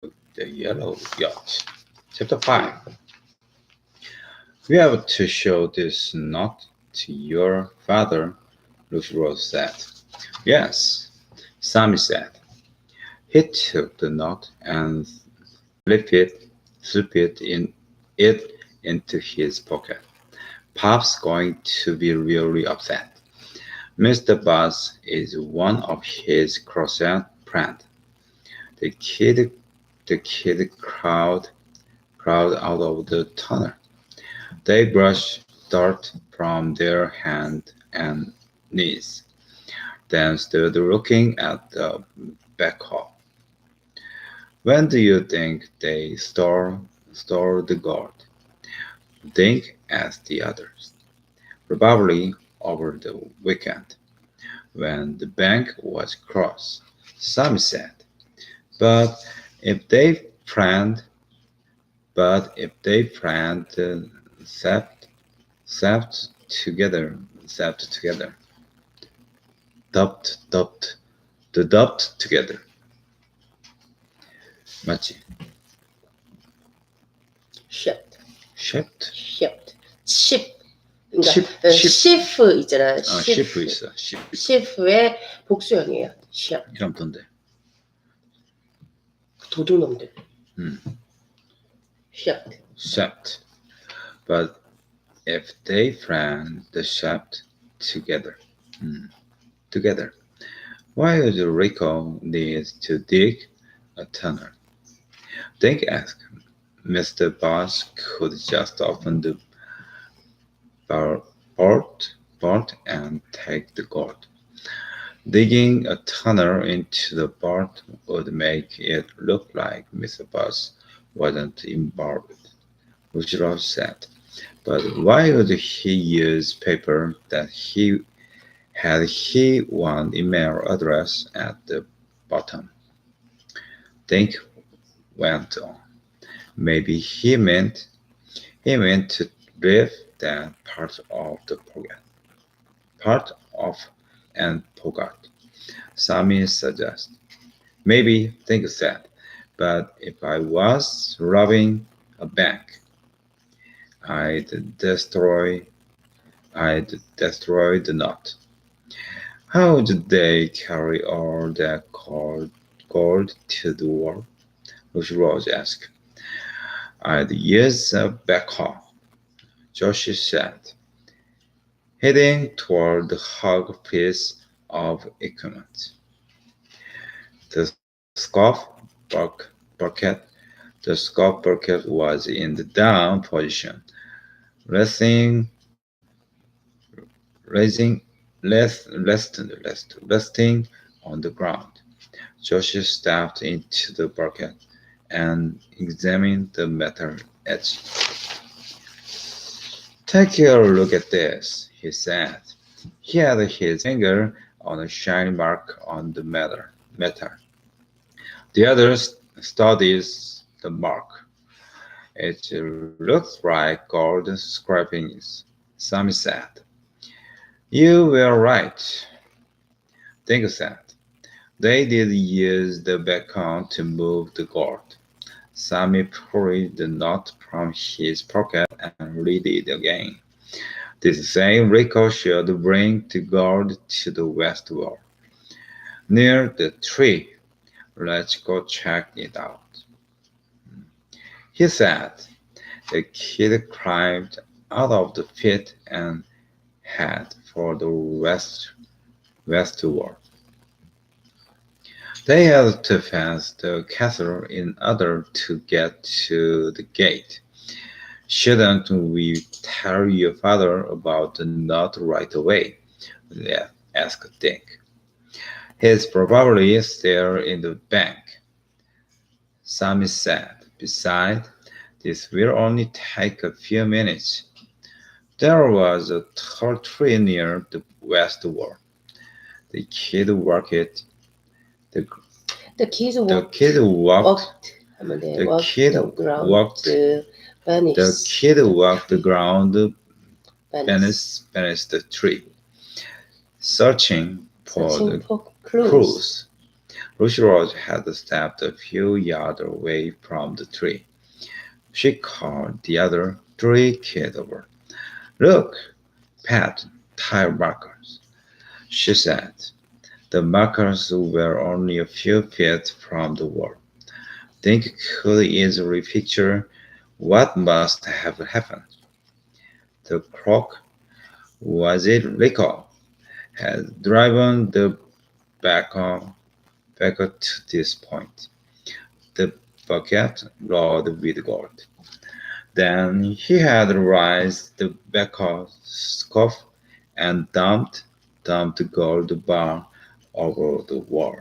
the Yellow Yacht. Chapter 5. We have to show this knot to your father, Rose said. Yes, Sammy said. He took the knot and slipped it into his pocket. Pop's going to be really upset. Mr. Buzz is one of his closest friends. The kid the kid crowd out of the tunnel. They brushed dirt from their hands and knees, then stood looking at the backhoe. When do you think they stole the gold? Dink asked the others. Probably over the weekend, when the bank was closed. Some said. But if they planned, but if they planned theft, theft together, theft together, dubbed, the dubbed together. 맞지? shipped, Shipped? shipped, ship. 그러니까 Ship, shift 있잖아. ship 있어. ship. shift의 복수형이에요. ship. 이러면 돈데. 도둑놈들. shipped. Shipped. But if they planned the shift together, together, why would Rico need to dig a tunnel? Dink asked. Mr. Boss could just open the vault and take the gold. Digging a tunnel into the vault would make it look like Mr. Boss wasn't involved, Rudolph said. But why would he use paper that he one email address at the bottom? Dink went on. Maybe he meant to leave that part of the pocket. Part of and forgot. Sammy suggested. Maybe, Dink said, but if I was robbing a bank, I'd destroy the knot. How did they carry all that gold to the wall? Rose asked. I'd use a backhoe, Josh said, heading toward the hog piece of equipment. The scoff bucket was in the down position, resting on the ground. Josh stepped into the bucket and examined the metal edge. Take a look at this, he said. He had his finger on a shiny mark on the metal. The others studied the mark. It looks like gold scrapings, Sammy said. You were right, Dink said. They did use the backhoe to move the gold. Sammy pulled the knot from his pocket and read it again. This same Rico should bring the gold to the west wall, near the tree. Let's go check it out, he said. The kid climbed out of the pit and headed for the west wall. They had to pass the castle in order to get to the gate. Shouldn't we tell your father about the knot right away? Asked Dink. He's probably still in the bank, Sammy said. Besides, this will only take a few minutes. There was a tall tree near the west wall. The kid walked the The kids the walked. kid walked 하면 돼. the walked kid the ground. walked Vanish. the kid walked the ground Vanish. beneath the tree, searching for Searching the for clues. clues. Lucy Rose had stepped a few yards away from the tree. She called the other three kids over. Look, Pat, tire markers, she said. The markers were only a few feet from the wall. Dick could easily picture what must have happened. The crook, was it Rico, had driven the backer to this point. The bucket loaded with gold. Then he had raised the backer scuff and dumped gold bar over the wall.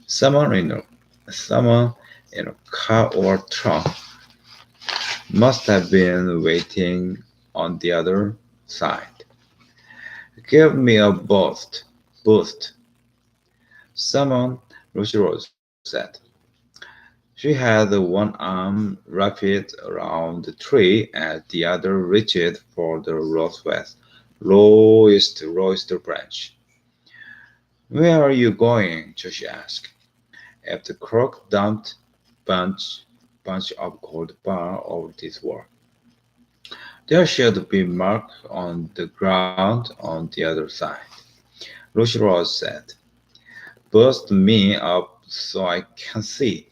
Someone in someone in a car or truck must have been waiting on the other side. Give me a boost, someone, Lucy Rose said. She had one arm wrapped around the tree and the other reached for the lowest branch. Where are you going? Josie asked. If the crook dumped bunch bunch of gold bar over this wall, there should be mark on the ground on the other side. Lucy Rose said, "Boost me up so I can see."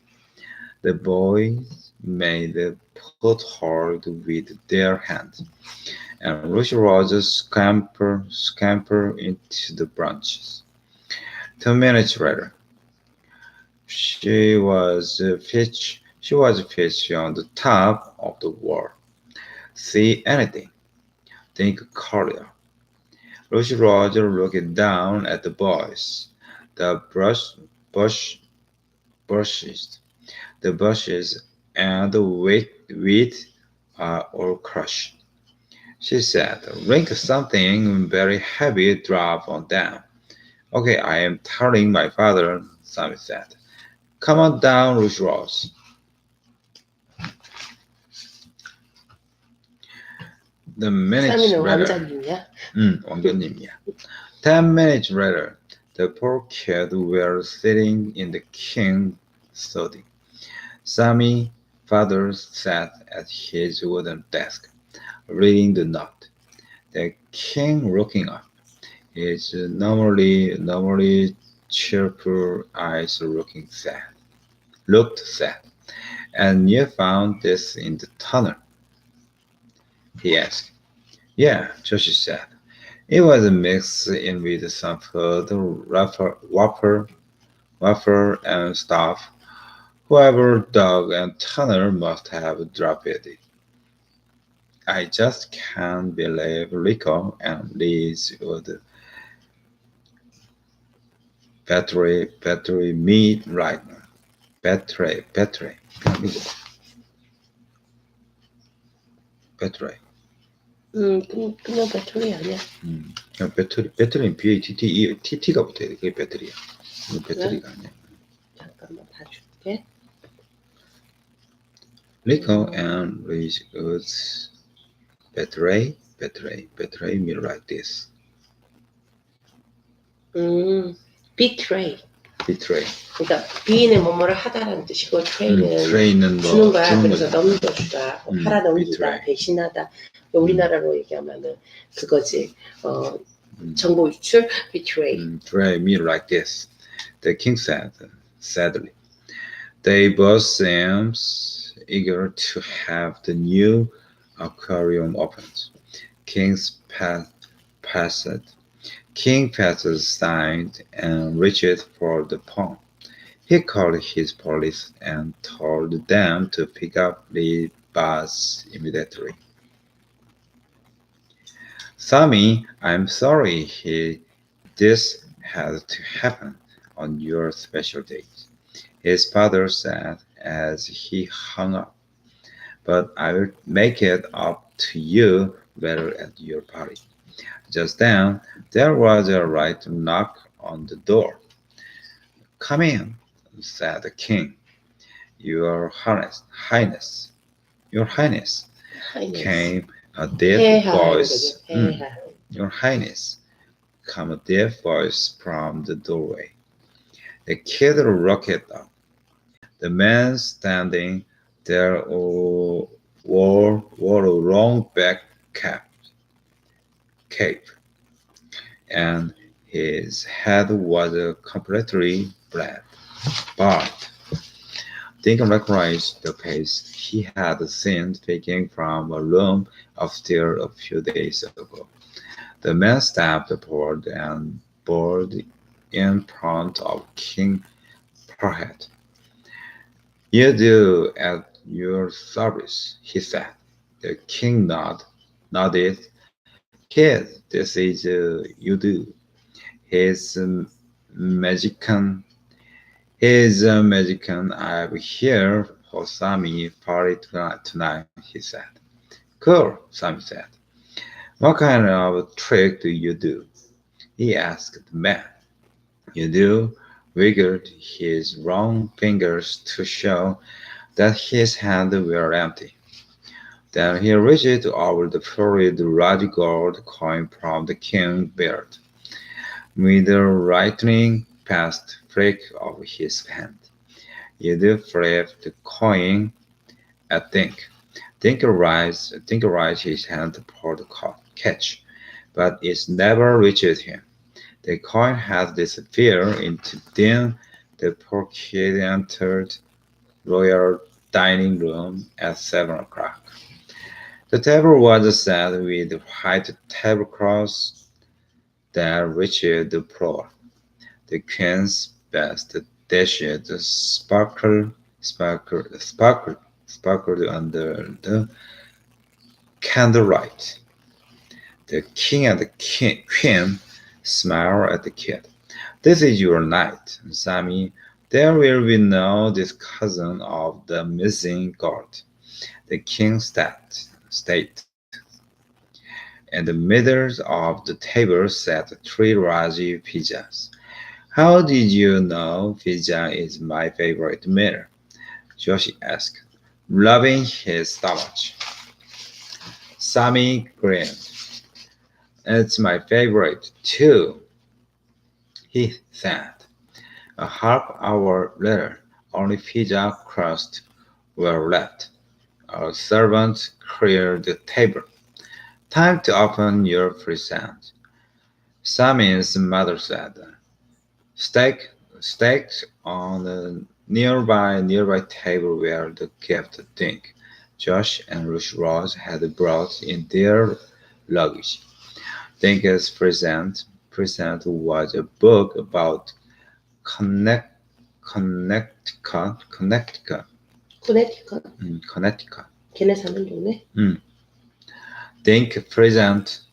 The boys made a foothold with their hands, and Lucy Rose scampered into the branches. 2 minutes later, she was pitched on the top of the wall. See anything? Think Collier. Lucy Roger looked down at the boys. The bush, bushes, the bushes and the wheat are all crushed. She said, "Rink something very heavy drop on them." Okay, I am telling my father, Sammy said. Come on down, Lucy Rose. The minutes 쌈이는 later, 왕자님이야? 왕자님이야. 10 minutes later, the poor kids were sitting in the king's study. Sammy, father, sat at his wooden desk, reading the note. The king looking up, his normally cheerful eyes looked sad. And you found this in the tunnel? He asked. Yeah, Joshi said. It was mixed in with some food, waffle, and stuff. Whoever dug and tunnel must have dropped it. I just can't believe Rico and Liz would betray me right now. Betray. 아니고, betray. 그냥 배터리 아니야. 그냥 배터리는 BATTE가 붙어야 돼. 그게 배터리야. 이거 배터리가 아니야. 잠깐만 봐줄게. Rico and Liz would betray me like this. betray. Betray. 그러니까 be는 뭐뭐를 하다라는 뜻이고 tray는 tray는 뭐 주는 거야. 주는 그래서 거죠. 넘겨주다, 팔아 넘기다, betray. 배신하다. 우리나라로 얘기하면은 그거지. 정보 유출, betray. Betray me like this, the king said sadly. They both seemed eager to have the new aquarium opened. King passed signed and reached for the pond. He called his police and told them to pick up the bus immediately. Sammy, I'm sorry this had to happen on your special day, his father said as he hung up. But I will make it up to you better at your party. Just then, there was a light knock on the door. Come in, said the king. Your Highness, came a deep 폐하 voice. 폐하. Your Highness, came a deep voice from the doorway. The kid looked up. The man standing there wore a long back cape, and his head was completely bald. Deacon recognized the face he had seen taken from a room upstairs a few days ago. The man stepped forward and bowed in front of King Perhat. "You do at your service," he said. The king nodded. "Kid, this is you do. He's magician. He's a magician. I'm here for Sami party tonight," he said. "Cool," Sami said. "What kind of trick do you do?" he asked the man. Yudu wiggled his long fingers to show that his hands were empty. Then he reached over the florid red gold coin from the king's beard. With a lightning fast flick of his hand, Yudu flipped the coin at Dink. Dink raised his hand for the catch, but it never reached him. The coin had disappeared into dim. The poor kid entered royal dining room at 7 o'clock. The table was set with white tablecloths that reached the floor. The queen's best dishes sparkled under the candlelight. The king and the queen smiled at the kid. "This is your night, Sammy. There will be no discussion of the missing gold." The king stayed. In the middle of the table sat three large pizzas. "How did you know pizza is my favorite meal?" Joshi asked, rubbing his stomach. Sammy grinned. "It's my favorite, too," he said. A half hour later, only pizza crusts were left. A servant cleared the table. "Time to open your present," Sammy's mother said. Staked on the nearby table were the gift Dink, Josh, and Rose had brought in their luggage. Dink's present was a book about Connect, Connecticut, 코네티컷. Connecticut. 걔네 사는 동네? 음, Dink present,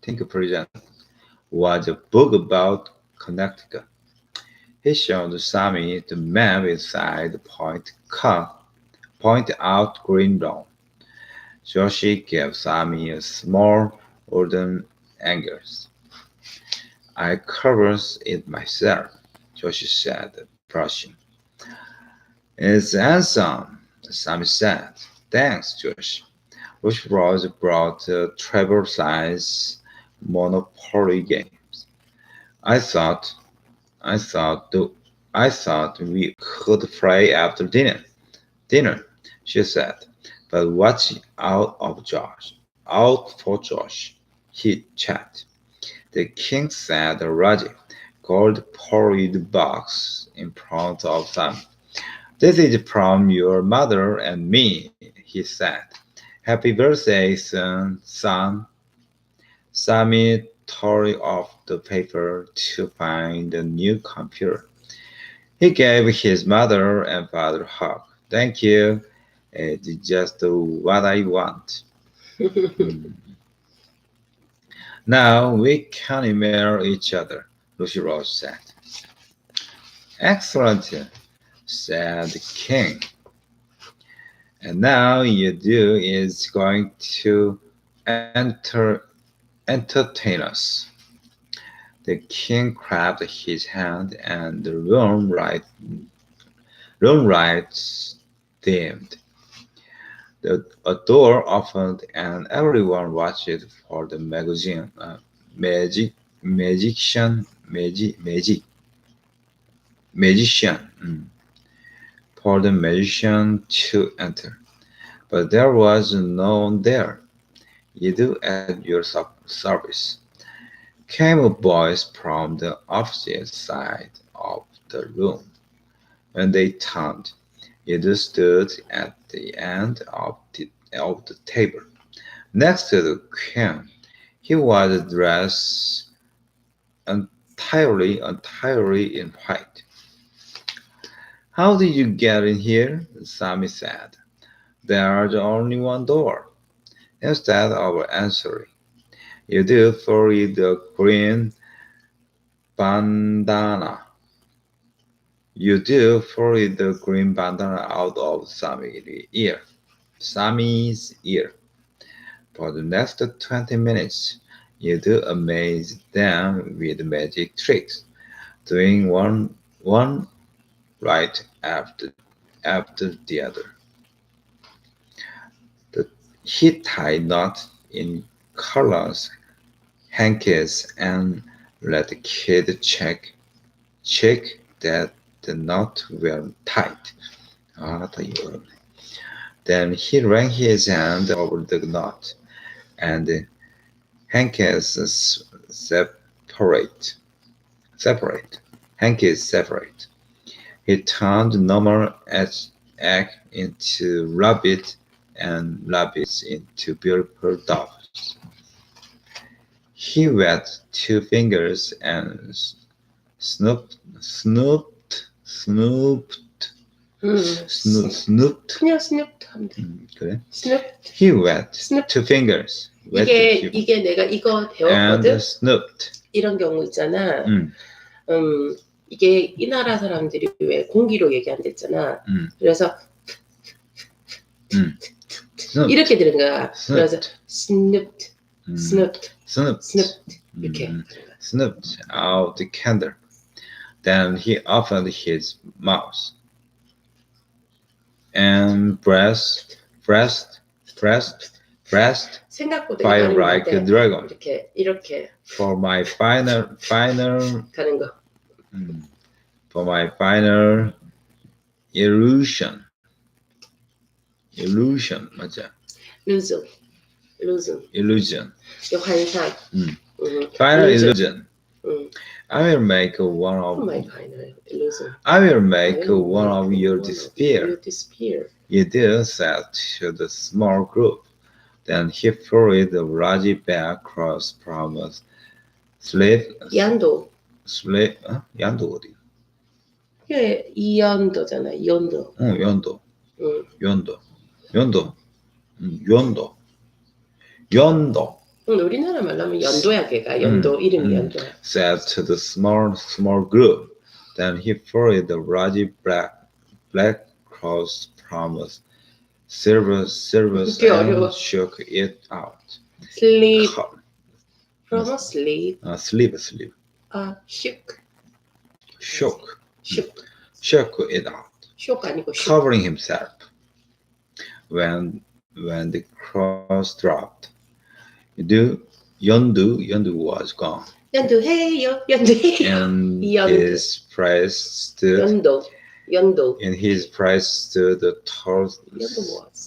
Dink present was a book about Connecticut. He showed Sammy the map inside point out Green Lawn. Joshi gave Sammy a small wooden angus. "I covered it myself," Joshi said, brushing. "It's handsome," Sammy said. "Thanks, Josh." Rush Bros brought travel-size Monopoly games. I thought, I thought, I thought we could play after dinner," she said. "But watch out for Josh. He chat." The king set a large gold-polished box in front of them. "This is from your mother and me," he said. "Happy birthday, son." Sammy tore off the paper to find the new computer. He gave his mother and father a hug. "Thank you. It's just what I want." Hmm. "Now we can email each other," Lucy Rose said. "Excellent," said the king. "And now you do is going to entertain us." The king clapped his hand and the room lights dimmed. A door opened and everyone watched for the magician. Magic. magician, for the magician to enter. But there was no one there. Yedu at your service. Came a voice from the opposite side of the room. When they turned, Yedu stood at the end of the table, next to the queen. He was dressed entirely in white. How did you get in here? Sami said. There's only one door. Instead of answering, Yedu threw the green bandana. Threw the green bandana out of Sami's ear. For the next 20 minutes, Yedu amazed them with magic tricks, doing one right after the other. He tied knots in Carla's hankies and let the kid check that the knots were tight. Then he ran his hand over the knot, and the hankies separate. Hankies separate. He turned normal egg into rabbit and rabbits into beautiful doves. He wet 2 fingers and snooped. 그냥 스눕트 하면 돼. 그래? 스눕트. He wet Snooped. 2 fingers. 이게 내가 이거 and 배웠거든. snooped. 이런 경우 있잖아. 음. 이게 이 나라 사람들이 왜 공기로 얘기한댔잖아. 그래서 이렇게 들은 거야. 그래서 snooped, snooped, snooped 이렇게. Snooped out the candle. Then he opened his mouth and breathed 생각보다 fire like a dragon. 이렇게 For my final 가는 거. For my final illusion 맞아? Illusion. 환상. Final illusion. I will make one Oh of my final illusion. I will make one of your despair. Your despair. Yedu said to the small group. Then he threw the Raji back across from a 연도. 연도 어디? 이게 이연도잖아. 연도. 연도. 우리나라 말로 하면 연도야 걔가. 연도 이름이 연도야. Said to the small group. Then he threw the Raji black cross from a silver and shook it out. Sleep. From a sleep. Sleep. Shook it out. shock 아니고 shook. Covering himself. When the cross dropped, Yondu was gone. 연도해요. 연도해요. And Yondu. his price stood. 연도. In his price stood a tall 연도 was.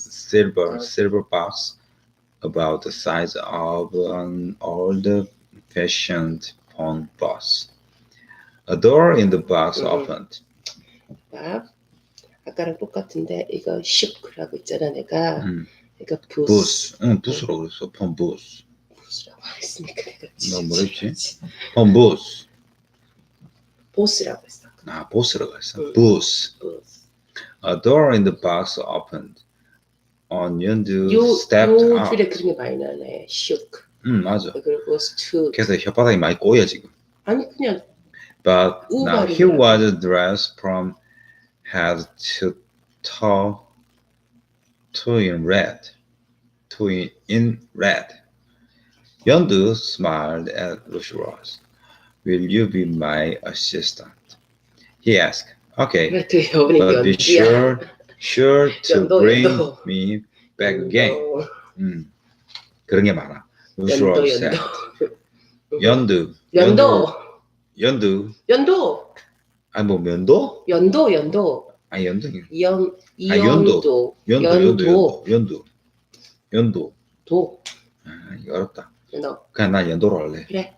silver box about the size of an old-fashioned phone box. A door in the box opened. 아까랑 똑같은데 이거 shook라고 있잖아 내가. 이거 부스. 부스라고 그랬어. 폰 부스. 보스라고 했으니까 내가 너 뭐랬지? 폰 부스. 보스라고 했어. 보스라고 했어. 부스. A door in the box opened. Yondu stepped out. 줄에 그런 게 많이 나네. shook. 맞아. 그리고 stood. 그래서 혓바닥이 많이 꼬여 지금. 아니 그냥. But now he was dressed from head to toe in red. Yondu smiled at Lucius. Will you be my assistant? He asked. Okay, but be sure to bring me back again. 그런 게 많아. Lucius said. 연두. 아니 뭐 면도? 연도. 연도. 연도. 도. 이거 어렵다. 너. 그냥 난 연도로 할래. 그래.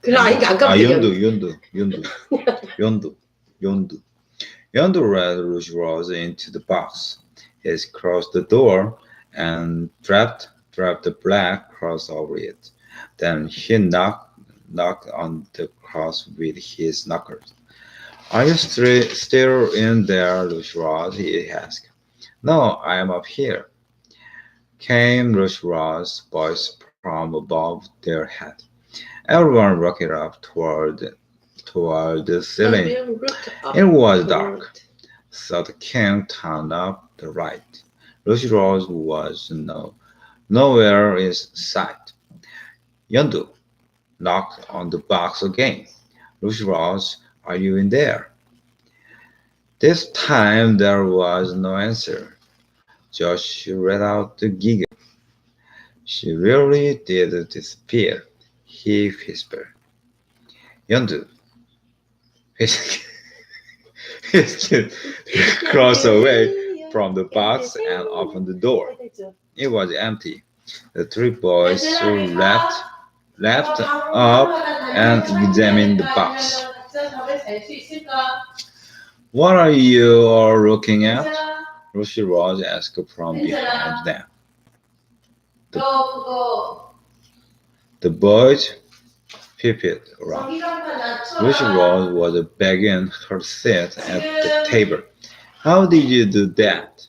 그럼 아니 안 깜짝이야. Yondu read Rouge Rose into the box. He closed the door and dropped the black cross over it. Then he knocked on the cross with his knuckles. Are you still in there, Rouge Rose? He asked. No, I am up here, came Rouge Rose's voice from above their head. Everyone looked up toward the ceiling. It was dark, so the king turned up the light. Rouge Rose was nowhere in sight. Yondu knocked on the box again. Rouge Rose, are you in there? This time there was no answer. Josh let out the giggle. She really did disappear, he whispered. Yondu. His kid crossed away from the box and opened the door. It was empty. The three boys leapt up and examined the box. What are you all looking at? Rouge Rose asked from behind them. The boys peeped around. Rouge Rose was begging her seat at the table. How did you do that?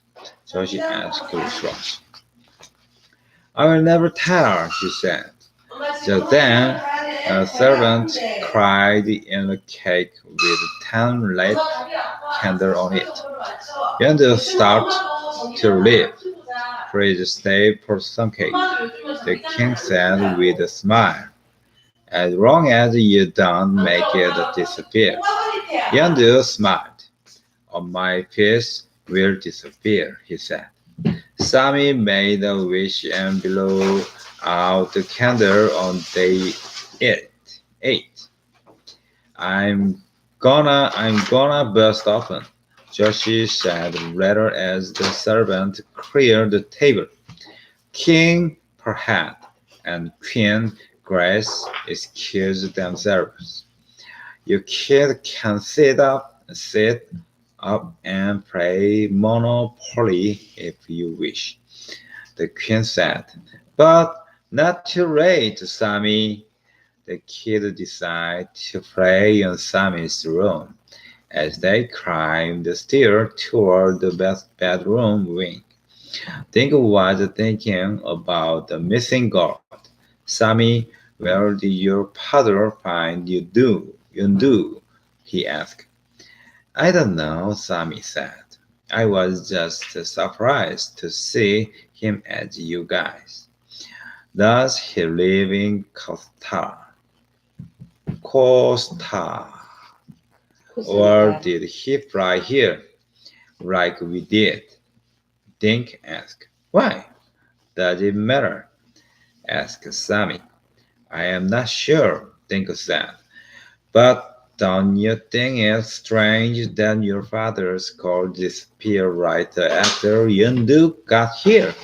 Josh asked Rouge Rose. I will never tell, she said. Just then, a servant cried in a cake with 10 lit candles on it. Yondu started to leave. Please stay for some cake, the king said with a smile. As long as you don't make it disappear. Yondu smiled. Or my face will disappear, he said. Sammy made a wish and blew out the candle on day 8. I'm gonna burst open, Joshi said later as the servant cleared the table. King Perhat and Queen Grace excused themselves. You kids can sit up and play Monopoly if you wish, the queen said. But not too late, Sammy. The kids decided to play in Sammy's room as they climbed the stairs toward the bedroom wing. Dink was thinking about the missing gold. Sammy, where did your father find Yondu? He asked. I don't know, Sammy said. I was just surprised to see him as you guys. Does he live in Costa? Or did he fly here, like we did? Dink asked. Why? Does it matter? Asked Sammy. I am not sure, Dink said. But don't you think it's strange that your father's car disappeared right after Yondu got here?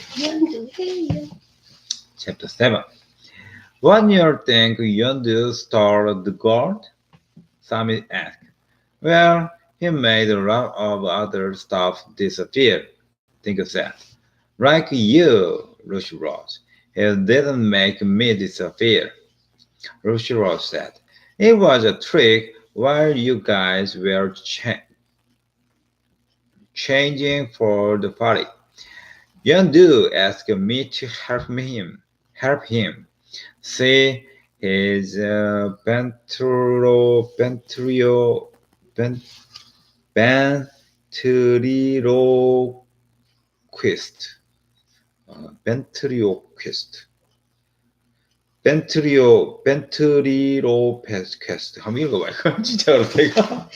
Chapter 7. What do you think Yondu stole the gold? Sammy asked. Well, he made a lot of other stuff disappear, Tinker said. Like you, Rouge Rose. He didn't make me disappear, Rouge Rose said. It was a trick while you guys were changing for the party. Yondu asked me to help him. See, his ventriloquist. ventriloquist. 한번 읽어봐요. 진짜 어렵다 이거.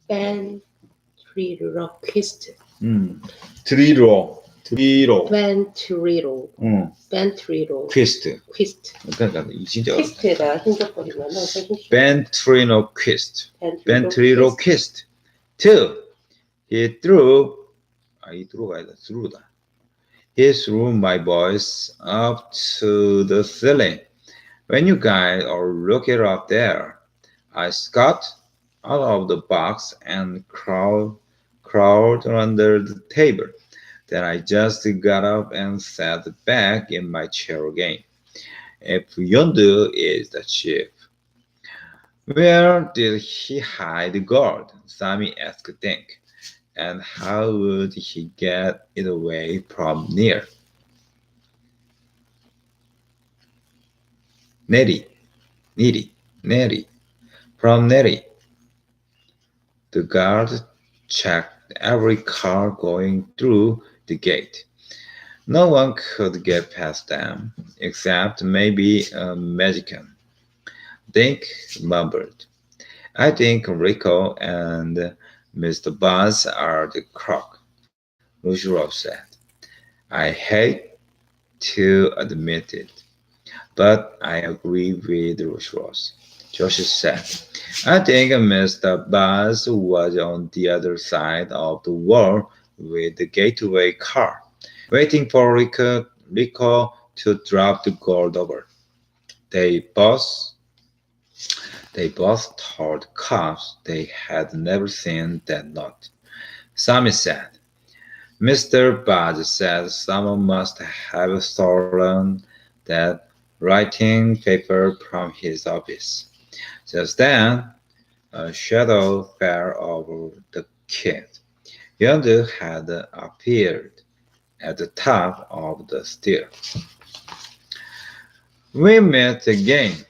ventriloquist. 드리로. 트리로. 벤트리로. 응. 벤트리로. 퀴스트. 퀴스트. 그러니까 이 진짜 어렵다. 퀴스트에다 힘줘버리면 훨씬 쉬워. 벤트리노 퀴스트. 벤트리로 벤트리로 퀴스트. 퀴스트. 2. He threw. 이 through가 아니라 through다. He threw my voice up to the ceiling. When you guys are looking up there, I got out of the box and crawled under the table. Then I just got up and sat back in my chair again. If Yondu is the chief, where did he hide the gold? Sammy asked Dink. And how would he get it away from near? Nettie, from Nettie. The guard checked every car going through the gate. No one could get past them, except maybe a magician. Dink mumbled. I think Rico and Mr. Buzz are the crook, Lushrow said. I hate to admit it, but I agree with Lushrow. Josh said. I think Mr. Buzz was on the other side of the wall with the gateway car, waiting for Rico to drop the gold over. They both they both told cops they had never seen that note. Sammy said. Mr. Buzz said someone must have stolen that writing paper from his office. Just then, a shadow fell over the kid. Yondu had appeared at the top of the stairs. We met again,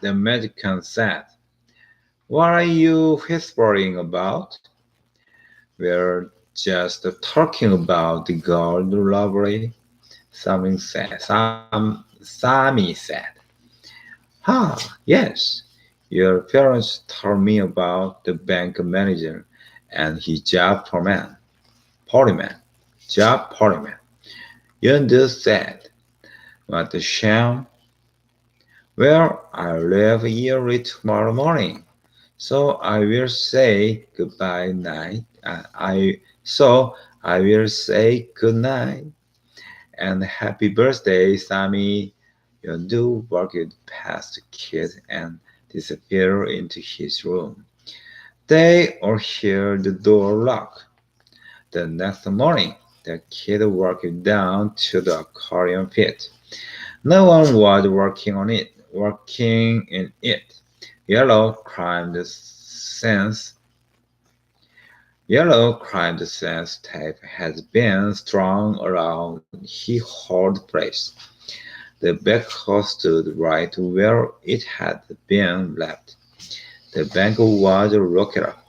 the magician said. What are you whispering about? We're just talking about the gold robbery, Sammy said. Ah, yes. Your parents told me about the bank manager and his job foreman. Policeman. Job policeman. Yondu said. What a shame. Well, I leave early tomorrow morning, so I will say goodbye night. I will say good night and happy birthday, Sammy. Yondu walked past the kid and disappeared into his room. They all heard the door lock. The next morning, the kid walked down to the aquarium pit. No one was working in it. Yellow climbed the fence. Yellow climbed the fence tape had been strung around his whole place. The backhoe stood right where it had been left. The bank was locked up,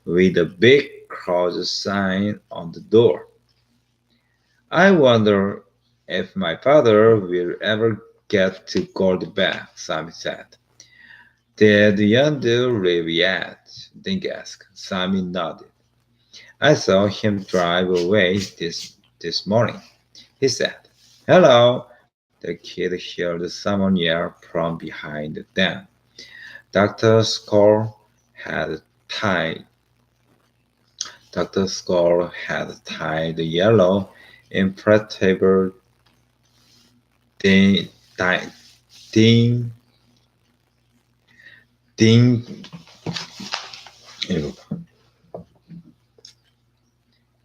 with a big cross sign on the door. I wonder if my father will ever get to gold back, Sammy said. Did Yondu live yet? Dink asked. Sammy nodded. I saw him drive away this morning, he said. Hello! The kid heard someone yell from behind them. Dr. Score had tied Dr. Score had tied the yellow, inflatable ding, ding, ding, ding,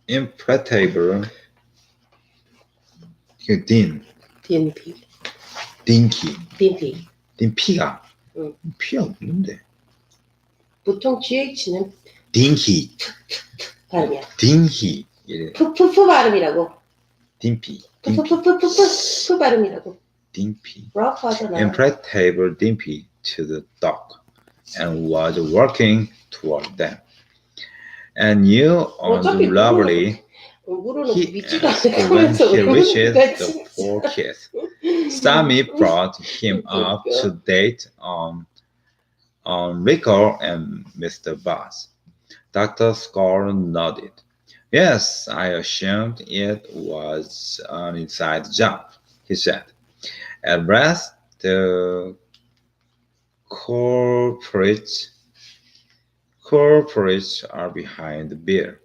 inflatable 딘, 딘피. 딘키, 딘피. 딘피가 응. 피가 없는데. 보통 GH는 딘히, 발음이야. 딘히 이래. 푸푸푸 발음이라고. 딘피, 푸푸푸푸푸푸 발음이라고. 딘피. 라프 하잖아. Inflatable Dimpy to the dock and was walking toward them. And you on the lovely 공부로는 he 믿지도 asked 않을 when 거면서 he reached 그러는데 the 진짜. poor kid. Sammy brought him up to date on Rico and Mr. Buzz. Dr. Score nodded. Yes, I assumed it was an inside job, he said. At last, the corporates, corporates are behind the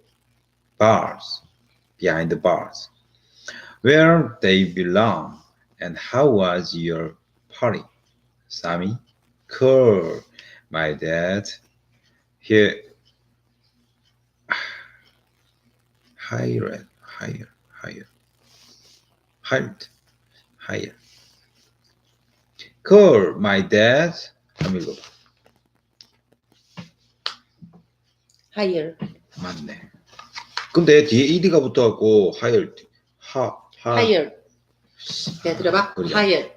bars, behind the bars, where they belong. And how was your party, Sammy? Cool. My dad, he hired, hired, hired, hired, hired. Cool. My dad, 한번 읽어봐. hire. 맞네. 근데 뒤에 ed가 붙어갖고 hired, hire. 야, 들어봐. 그러죠. hire.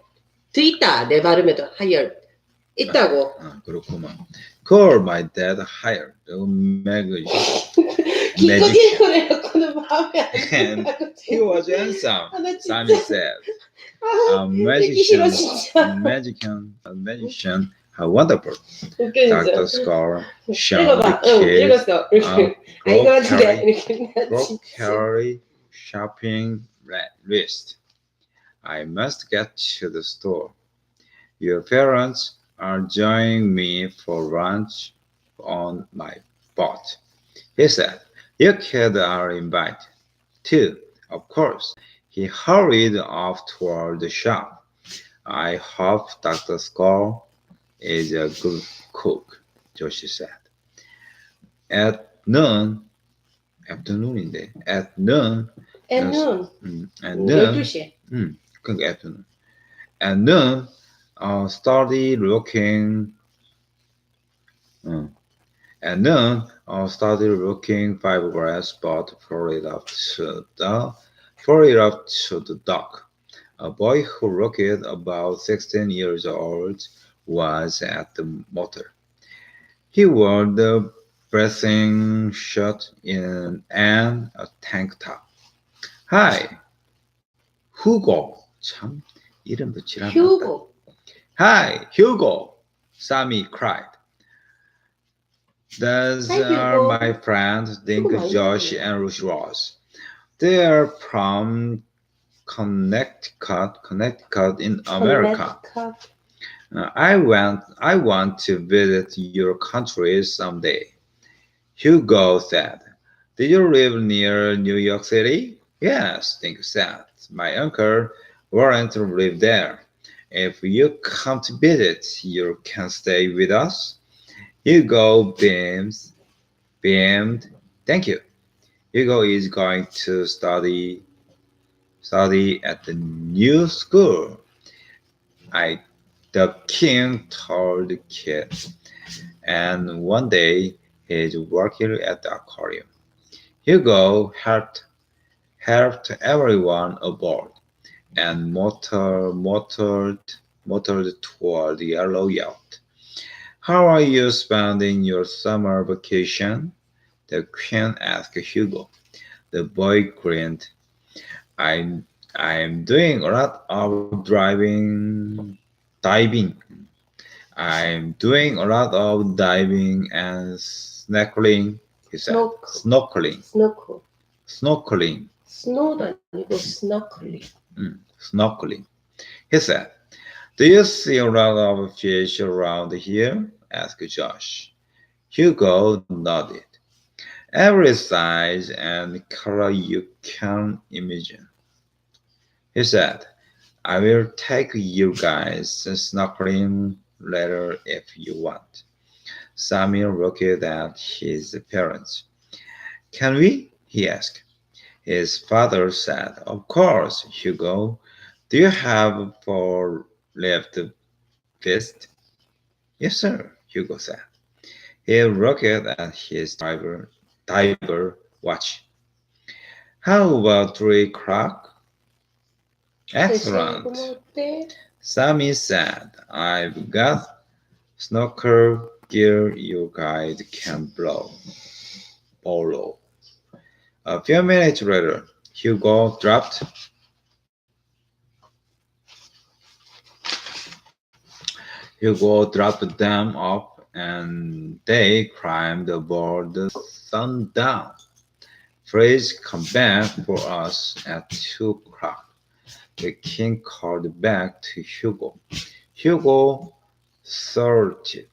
드 있다. 내 발음에도 hire. 있다고. 그렇구만. Cool. My dad hired a magician. 기껏 읽어내놓고는 마음에 안 And 든다고. he was handsome. 아, 나 Sammy 진짜. said. 아, 읽기 싫어, 진짜. A magician, how wonderful. 웃겨, Dr. 진짜. Scar, Sean, 읽어봐. the 응, kid, 읽었어. 이렇게. 아닌 것 같은데. 이렇게. 나 진짜. grocery shopping list. I must get to the store. Your parents are joining me for lunch on my boat. He said, "You kids are invited, too, of course." He hurried off toward the shop. I hope Dr. Skull is a good cook, Joshi said. At noon, afternoon인데, at noon, 애는 at noon, 12시에. 그러니까 afternoon. At noon, study looking fiberglass boat floated up to the dock. A boy who looked about 16 years old was at the motor. He wore the bathing shirt and a tank top. Hi, Hugo. 참 이름 붙이라. 휴고. Hi, Hugo. Sammy cried. Those Hi, are Hugo. my friends, Dink, Hugo, Josh, and Ross. They are from Connecticut in America. Connecticut. I want to visit your country someday. Hugo said. Did you live near New York City? Yes, Dink said. My uncle Warren lived there. If you come to visit, you can stay with us. Hugo beamed. Thank you. Hugo is going to study at the new school. The king told the kid. And one day he's working at the aquarium. Hugo helped everyone aboard and motored toward the yellow yacht. How are you spending your summer vacation? The queen asked Hugo. The boy grinned. I'm doing a lot of diving. I'm doing a lot of diving and snorkeling, he said. Snorkeling. Snorkeling. 스노우도 아니고 스노클링. Snorkeling. He said, Do you see a lot of fish around here? Asked Josh. Hugo nodded. Every size and color you can imagine. He said, I will take you guys snorkeling later if you want. Sammy looked at his parents. Can we? He asked. His father said, Of course, Hugo. Do you have 4 left fist? Yes, sir, Hugo said. He looked at his diver watch. How about 3 o'clock? Excellent. Sammy said, I've got snorkel gear you guys can borrow. A few minutes later, Hugo dropped them off and they climbed aboard the Sundown. Please come back for us at 2 o'clock. The king called back to Hugo. Hugo saluted.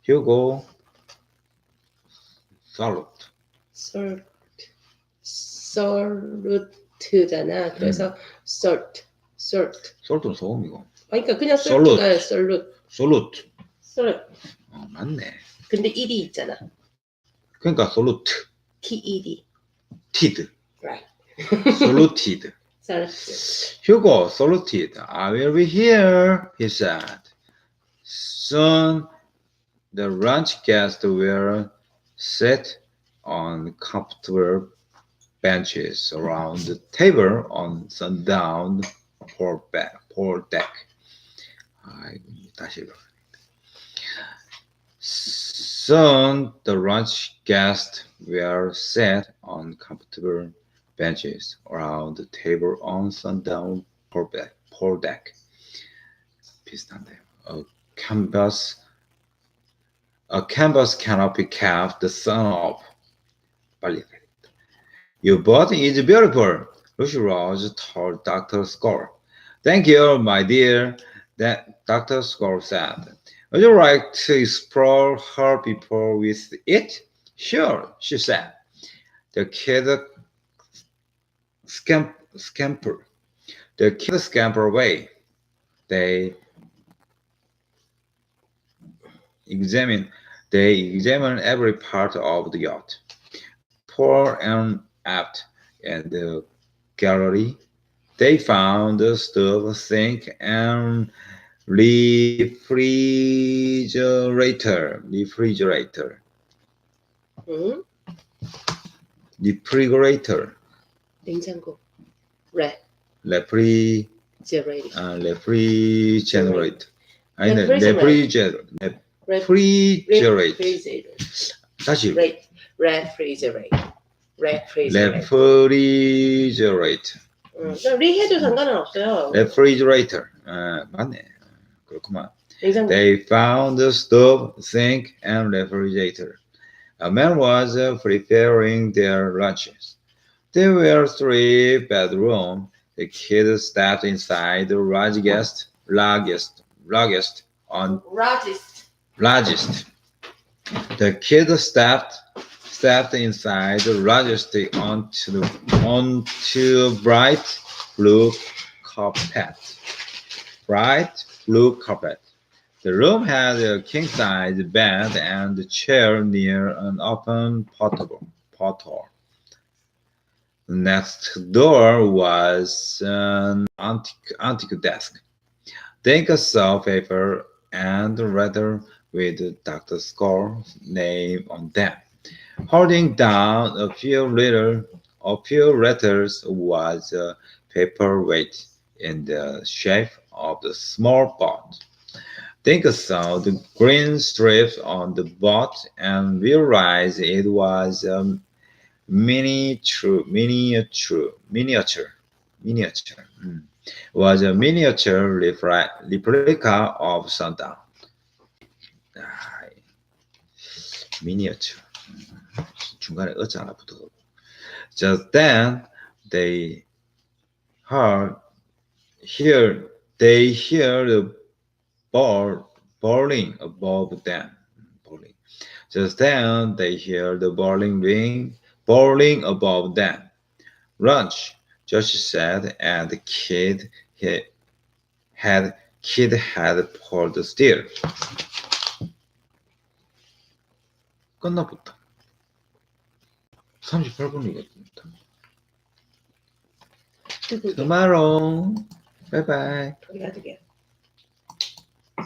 Hugo saluted. salut잖아. 그래서 salt. 솔트는 소금이고. 그러니까 그냥 Salute. salt가 salute. salute. 맞네. 근데 ed이 있잖아. 그러니까 salute. T-E-D. Ted. Right. Saluted. Saluted. Hugo saluted. I will be here, he said. Soon the lunch guests were set on comfortable benches around the table on sundown deck. 다시 읽어. Soon the lunch guests were set on comfortable benches around the table on sundown deck. 비슷한데요. A canvas canopy kept the sun off. 빨리 해야 되겠다. Your body is beautiful, Lucy Rose told Dr. Score. Thank you, my dear, that Dr. Score said. Would you like to explore her before with it? Sure, she said. The kid scampered away. They examined every part of the yacht, fore and aft, and the gallery. They found the stove, sink, and refrigerator. 냉장고. refrigerator. 다시. refrigerator. 리해도 상관은 없어요. refrigerator. 맞네. 그렇구만. 냉장고. They found the stove, sink, and refrigerator. A man was preparing their lunches. There were 3 bedrooms. The kid stepped inside the largest. The kid stepped inside the largest onto bright blue carpet. The room had a king-size bed and a chair near an open porthole. Next door was an antique desk. Think a saw paper and a letter with Dr. Score's name on them. Holding down a few letters was a paperweight in the shape of a small boat. Think saw the green strips on the boat and realized it was a miniature. Was a miniature replica of Sundown. Miniature. 중간에 어찌 하나 붙어서. Just then they hear the bowling above them. Just then they hear the bowling above them. Lunch, Josh said, and the kid had pulled the steer. 끝나 보다. 38분이겠다. Tomorrow. Bye bye.